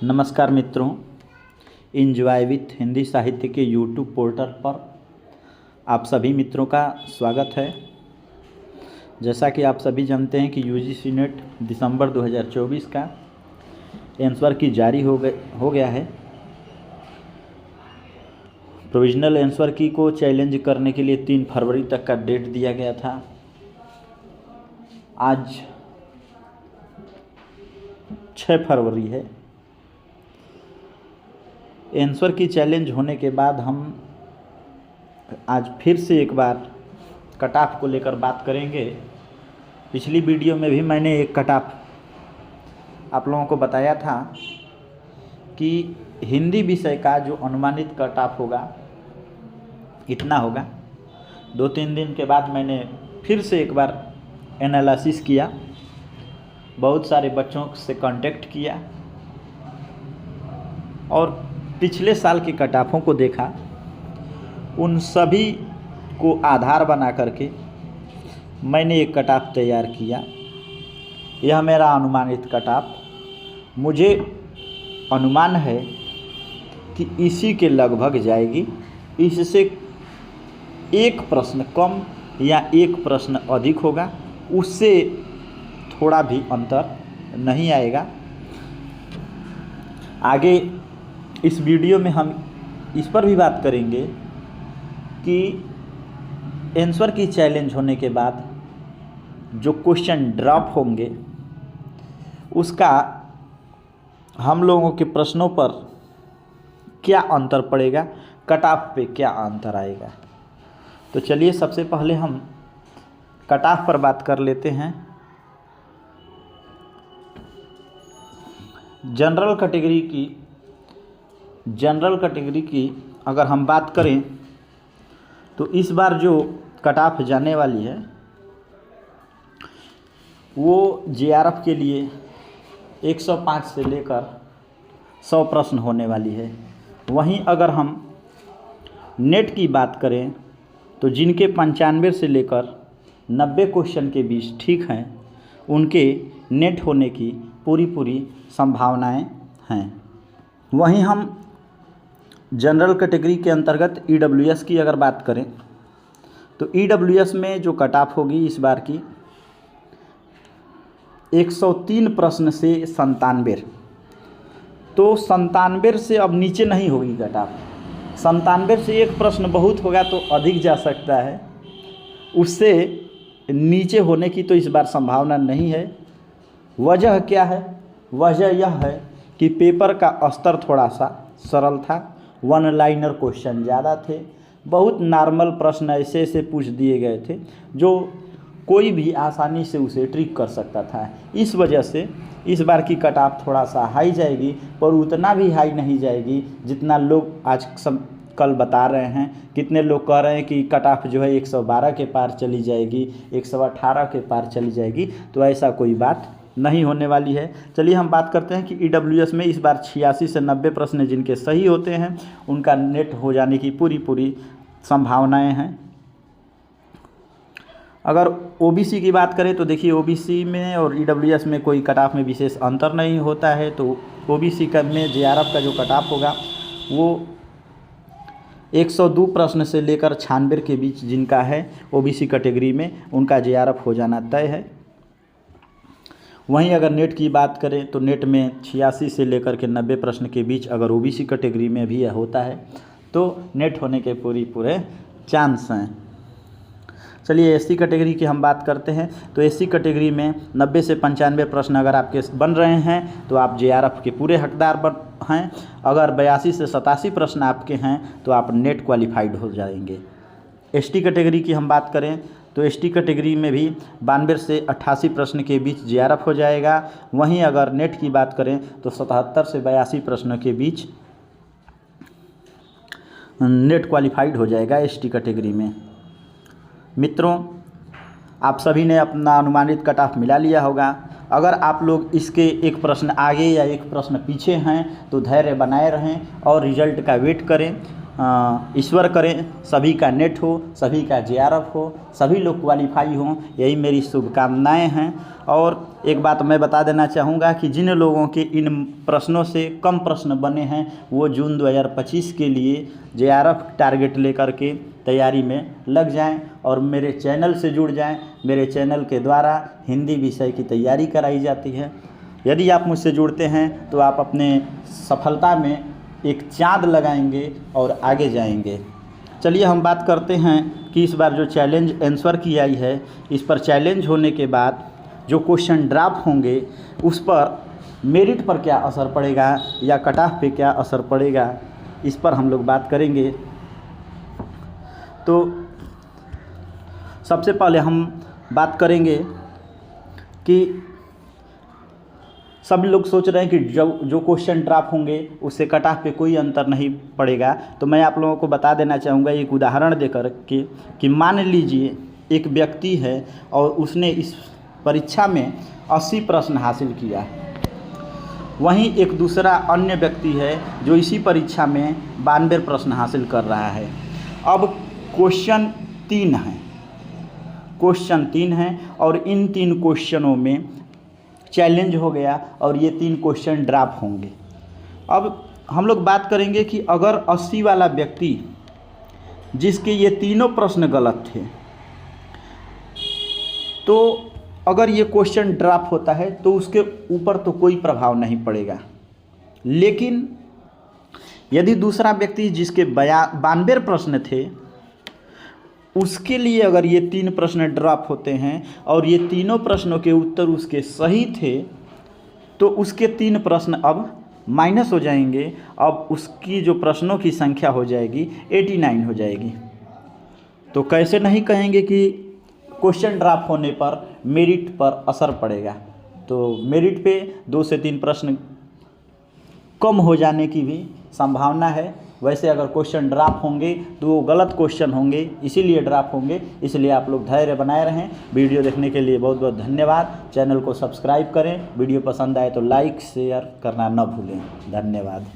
नमस्कार मित्रों, enjoy with Hindi साहित्य के यूट्यूब पोर्टल पर आप सभी मित्रों का स्वागत है। जैसा कि आप सभी जानते हैं कि यूजीसी नेट दिसंबर 2024 का आंसर की जारी हो गया है। प्रोविजनल आंसर की को चैलेंज करने के लिए 3 फरवरी तक का डेट दिया गया था। आज 6 फरवरी है। आंसर की चैलेंज होने के बाद हम आज फिर से एक बार कट ऑफ को लेकर बात करेंगे। पिछली वीडियो में भी मैंने एक कट ऑफ आप लोगों को बताया था कि हिंदी विषय का जो अनुमानित कट ऑफ होगा इतना होगा। 2-3 दिन के बाद मैंने फिर से एक बार एनालिसिस किया, बहुत सारे बच्चों से कांटेक्ट किया और पिछले साल के कट ऑफों को देखा। उन सभी को आधार बना करके मैंने एक कट ऑफ तैयार किया। यह मेरा अनुमानित कट ऑफ, मुझे अनुमान है कि इसी के लगभग जाएगी। इससे एक प्रश्न कम या एक प्रश्न अधिक होगा, उससे थोड़ा भी अंतर नहीं आएगा। आगे इस वीडियो में हम इस पर भी बात करेंगे कि आंसर की चैलेंज होने के बाद जो क्वेश्चन ड्रॉप होंगे उसका हम लोगों के प्रश्नों पर क्या अंतर पड़ेगा, कट ऑफ पे क्या अंतर आएगा। तो चलिए सबसे पहले हम कट ऑफ पर बात कर लेते हैं। जनरल कैटेगरी की अगर हम बात करें तो इस बार जो कट ऑफ जाने वाली है वो जेआरएफ के लिए 105 से लेकर 100 प्रश्न होने वाली है। वहीं अगर हम नेट की बात करें तो जिनके 95 से लेकर 90 क्वेश्चन के बीच ठीक हैं उनके नेट होने की पूरी संभावनाएं हैं। वहीं हम जनरल कैटेगरी के अंतर्गत ईडब्ल्यूएस की अगर बात करें तो ईडब्ल्यूएस में जो कट ऑफ होगी इस बार की 103 प्रश्न से 97। तो 97 से अब नीचे नहीं होगी कट ऑफ। 97 से एक प्रश्न बहुत होगा तो अधिक जा सकता है, उससे नीचे होने की तो इस बार संभावना नहीं है। वजह क्या है? वजह यह है कि पेपर का स्तर थोड़ा सा सरल था, 1 लाइनर क्वेश्चन ज़्यादा थे, बहुत नॉर्मल प्रश्न ऐसे पूछ दिए गए थे जो कोई भी आसानी से उसे ट्रिक कर सकता था। इस वजह से इस बार की कट ऑफ थोड़ा सा हाई जाएगी, पर उतना भी हाई नहीं जाएगी जितना लोग आज कल बता रहे हैं। कितने लोग कह रहे हैं कि कट ऑफ जो है 112 के पार चली जाएगी, 118 के पार चली जाएगी, तो ऐसा कोई बात नहीं होने वाली है। चलिए हम बात करते हैं कि ईडब्ल्यूएस में इस बार 86 से 90 प्रश्न जिनके सही होते हैं उनका नेट हो जाने की पूरी संभावनाएं हैं। अगर ओबीसी की बात करें तो देखिए ओबीसी में और ईडब्ल्यूएस में कोई कट ऑफ में विशेष अंतर नहीं होता है। तो ओबीसी का में जेआरएफ का जो कट ऑफ होगा वो 102 प्रश्न से लेकर 96 के बीच जिनका है ओबीसी कैटेगरी में उनका जेआरएफ हो जाना तय है। वहीं अगर नेट की बात करें तो नेट में 86 से लेकर के 90 प्रश्न के बीच अगर ओबीसी कैटेगरी में भी होता है तो नेट होने के पूरे चांस हैं। चलिए एससी कैटेगरी की हम बात करते हैं तो एससी कैटेगरी में 90 से 95 प्रश्न अगर आपके बन रहे हैं तो आप जेआरएफ के पूरे हकदार हैं। अगर 82 से 87 प्रश्न आपके हैं तो आप नेट क्वालिफाइड हो जाएंगे। एसटी कैटेगरी की हम बात करें तो एसटी कैटेगरी में भी 92 से 88 प्रश्न के बीच जेआरएफ हो जाएगा। वहीं अगर नेट की बात करें तो 77 से 82 प्रश्नों के बीच नेट क्वालिफाइड हो जाएगा एसटी कैटेगरी में। मित्रों, आप सभी ने अपना अनुमानित कट ऑफ मिला लिया होगा। अगर आप लोग इसके एक प्रश्न आगे या एक प्रश्न पीछे हैं तो धैर्य बनाए रहें और रिजल्ट का वेट करें। ईश्वर करें सभी का नेट हो, सभी का जेआरएफ हो, सभी लोग क्वालिफाई हों, यही मेरी शुभकामनाएं हैं। और एक बात मैं बता देना चाहूँगा कि जिन लोगों के इन प्रश्नों से कम प्रश्न बने हैं वो जून 2025 के लिए जेआरएफ टारगेट लेकर के तैयारी में लग जाएं और मेरे चैनल से जुड़ जाएं। मेरे चैनल के द्वारा हिंदी विषय की तैयारी कराई जाती है। यदि आप मुझसे जुड़ते हैं तो आप अपने सफलता में एक चाँद लगाएंगे और आगे जाएंगे। चलिए हम बात करते हैं कि इस बार जो चैलेंज आंसर की आई है, इस पर चैलेंज होने के बाद जो क्वेश्चन ड्रॉप होंगे उस पर मेरिट पर क्या असर पड़ेगा या कट ऑफ पे क्या असर पड़ेगा, इस पर हम लोग बात करेंगे। तो सबसे पहले हम बात करेंगे कि सभी लोग सोच रहे हैं कि जो क्वेश्चन ड्रॉप होंगे उससे कट ऑफ पे कोई अंतर नहीं पड़ेगा। तो मैं आप लोगों को बता देना चाहूँगा एक उदाहरण देकर के कि मान लीजिए एक व्यक्ति है और उसने इस परीक्षा में 80 प्रश्न हासिल किया, वहीं एक दूसरा अन्य व्यक्ति है जो इसी परीक्षा में 92 प्रश्न हासिल कर रहा है। अब क्वेश्चन 3 है और इन 3 क्वेश्चनों में चैलेंज हो गया और ये 3 क्वेश्चन ड्रॉप होंगे। अब हम लोग बात करेंगे कि अगर 80 वाला व्यक्ति जिसके ये तीनों प्रश्न गलत थे, तो अगर ये क्वेश्चन ड्रॉप होता है तो उसके ऊपर तो कोई प्रभाव नहीं पड़ेगा। लेकिन यदि दूसरा व्यक्ति जिसके 92 प्रश्न थे उसके लिए अगर ये 3 प्रश्न ड्रॉप होते हैं और ये तीनों प्रश्नों के उत्तर उसके सही थे, तो उसके 3 प्रश्न अब माइनस हो जाएंगे। अब उसकी जो प्रश्नों की संख्या हो जाएगी 89 हो जाएगी। तो कैसे नहीं कहेंगे कि क्वेश्चन ड्रॉप होने पर मेरिट पर असर पड़ेगा। तो मेरिट पे 2 से 3 प्रश्न कम हो जाने की भी संभावना है। वैसे अगर क्वेश्चन ड्रॉप होंगे तो वो गलत क्वेश्चन होंगे, इसीलिए ड्रॉप होंगे। इसलिए आप लोग धैर्य बनाए रहें। वीडियो देखने के लिए बहुत बहुत धन्यवाद। चैनल को सब्सक्राइब करें। वीडियो पसंद आए तो लाइक शेयर करना न भूलें। धन्यवाद।